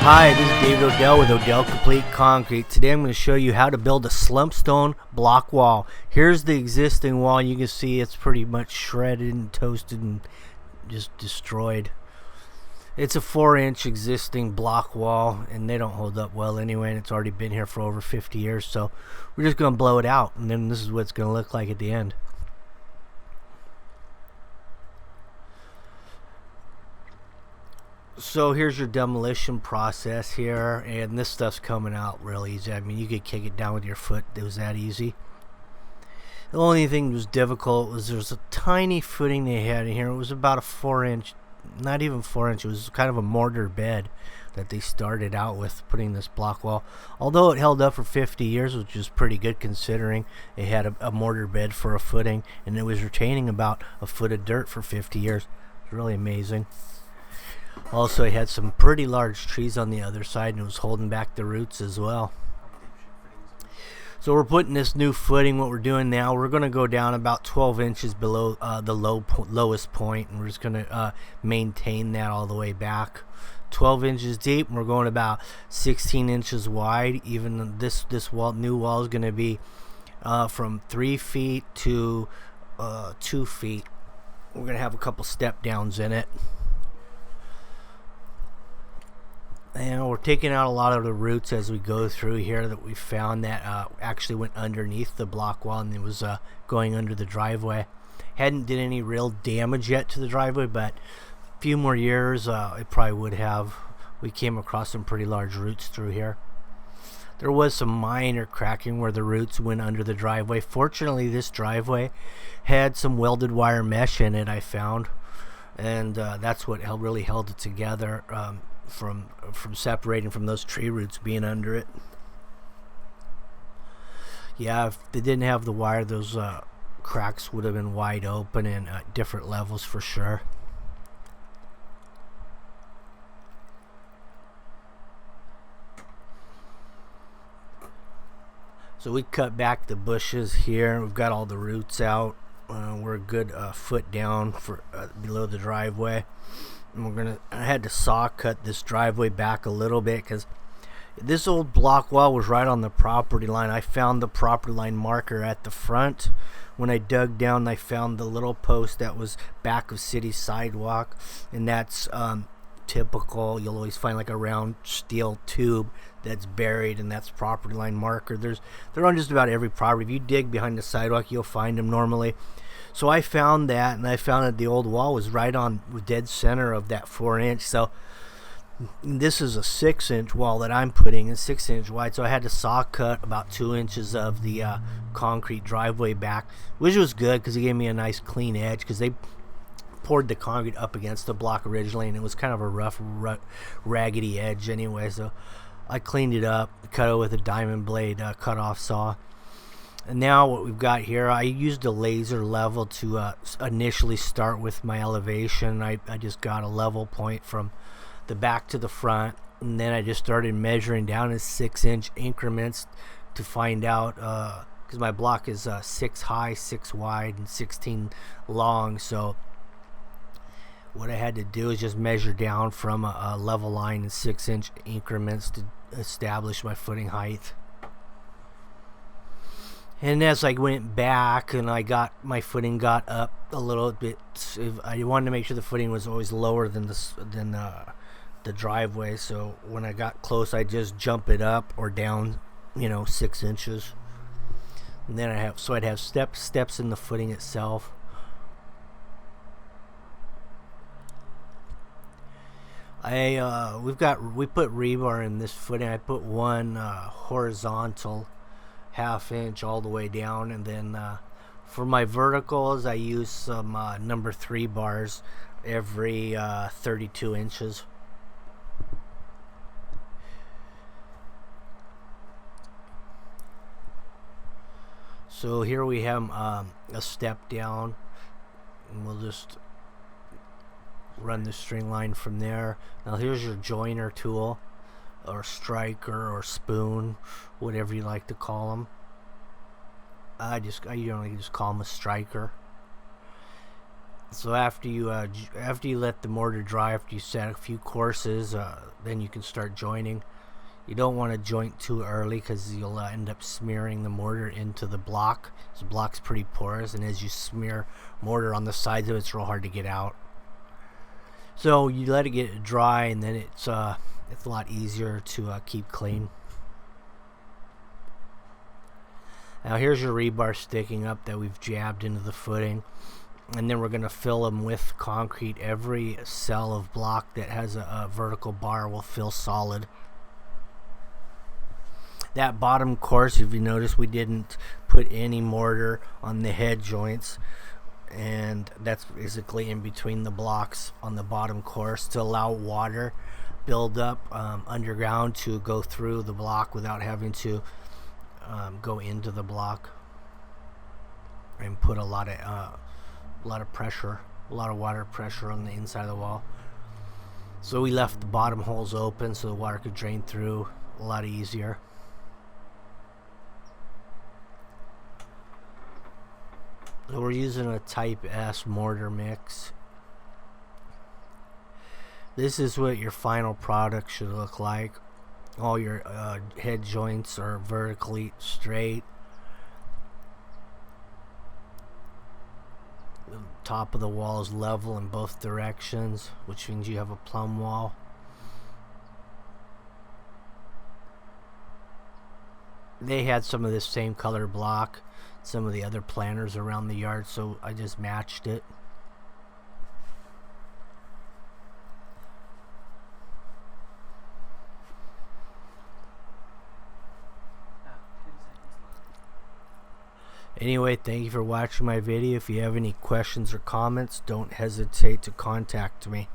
Hi, this is David Odell with Odell Complete Concrete. Today I'm going to show you how to build a slumpstone block wall. Here's the existing wall. You can see it's pretty much shredded and toasted and just destroyed. It's a 4-inch existing block wall, and they don't hold up well anyway, and it's already been here for over 50 years, so we're just going to blow it out, and then this is what it's going to look like at the end. So here's your demolition process here, and this stuff's coming out real easy. I mean, you could kick it down with your foot. It was that easy. The only thing that was difficult was there's a tiny footing they had in here. It was about a 4-inch, not even 4-inch. It was kind of a mortar bed that they started out with putting this block wall. Although it held up for 50 years, which is pretty good considering it had a mortar bed for a footing, and it was retaining about a foot of dirt for 50 years. It's really amazing. Also, it had some pretty large trees on the other side, and it was holding back the roots as well. So we're putting this new footing. What we're doing now, we're going to go down about 12 inches below the lowest point, and we're just going to maintain that all the way back. 12 inches deep, and we're going about 16 inches wide. Even this new wall is going to be from 3 feet to 2 feet. We're going to have a couple step downs in it. And we're taking out a lot of the roots as we go through here that we found that actually went underneath the block wall, and it was going under the driveway. Hadn't did any real damage yet to the driveway, but a few more years it probably would have. We came across some pretty large roots through here. There was some minor cracking where the roots went under the driveway. Fortunately, this driveway had some welded wire mesh in it, I found, and that's what really held it together. From separating from those tree roots being under it. Yeah, if they didn't have the wire, those cracks would have been wide open and at different levels for sure. So we cut back the bushes here. We've got all the roots out. We're a good foot down for below the driveway. And I had to saw cut this driveway back a little bit because this old block wall was right on the property line. I found the property line marker at the front. When I dug down, I found the little post that was back of city sidewalk, and that's typical. You'll always find like a round steel tube that's buried, and that's property line marker. They're on just about every property. If you dig behind the sidewalk, you'll find them normally. So I found that, and I found that the old wall was right on dead center of that 4-inch. So this is a 6-inch wall that I'm putting, and 6-inch wide. So I had to saw cut about 2 inches of the concrete driveway back, which was good because it gave me a nice clean edge, because they poured the concrete up against the block originally, and it was kind of a rough, raggedy edge anyway. So I cleaned it up, cut it with a diamond blade cut-off saw. And now what we've got here, I used a laser level to initially start with my elevation. I just got a level point from the back to the front, and then I just started measuring down in 6-inch increments to find out, because my block is 6 high, 6 wide, and 16 long. So what I had to do is just measure down from a level line in 6-inch increments to establish my footing height. And as I went back and my footing got up a little bit, I wanted to make sure the footing was always lower than the driveway. So when I got close, I just jump it up or down, 6 inches. And then I'd have steps in the footing itself. We put rebar in this footing. I put one horizontal 1/2 inch all the way down, and then for my verticals I use some number 3 bars every 32 inches. So here we have a step down, and we'll just run the string line from there. Now here's your joiner tool, or striker, or spoon, whatever you like to call them. I usually just call them a striker. So after you let the mortar dry, after you set a few courses, then you can start jointing. You don't want to joint too early because you'll end up smearing the mortar into the block. The block's pretty porous, and as you smear mortar on the sides of it, it's real hard to get out. So you let it get dry, and then it's a lot easier to keep clean. Now here's your rebar sticking up that we've jabbed into the footing, and then we're going to fill them with concrete. Every cell of block that has a vertical bar will fill solid. That bottom course, if you notice, we didn't put any mortar on the head joints, and that's basically in between the blocks on the bottom course to allow water build up underground to go through the block without having to go into the block and put a lot of pressure, a lot of water pressure on the inside of the wall. So we left the bottom holes open so the water could drain through a lot easier. So we're using a Type S mortar mix. This is what your final product should look like. All your head joints are vertically straight. The top of the wall is level in both directions, which means you have a plumb wall. They had some of this same color block, some of the other planters around the yard, so I just matched it. Anyway, thank you for watching my video. If you have any questions or comments, don't hesitate to contact me.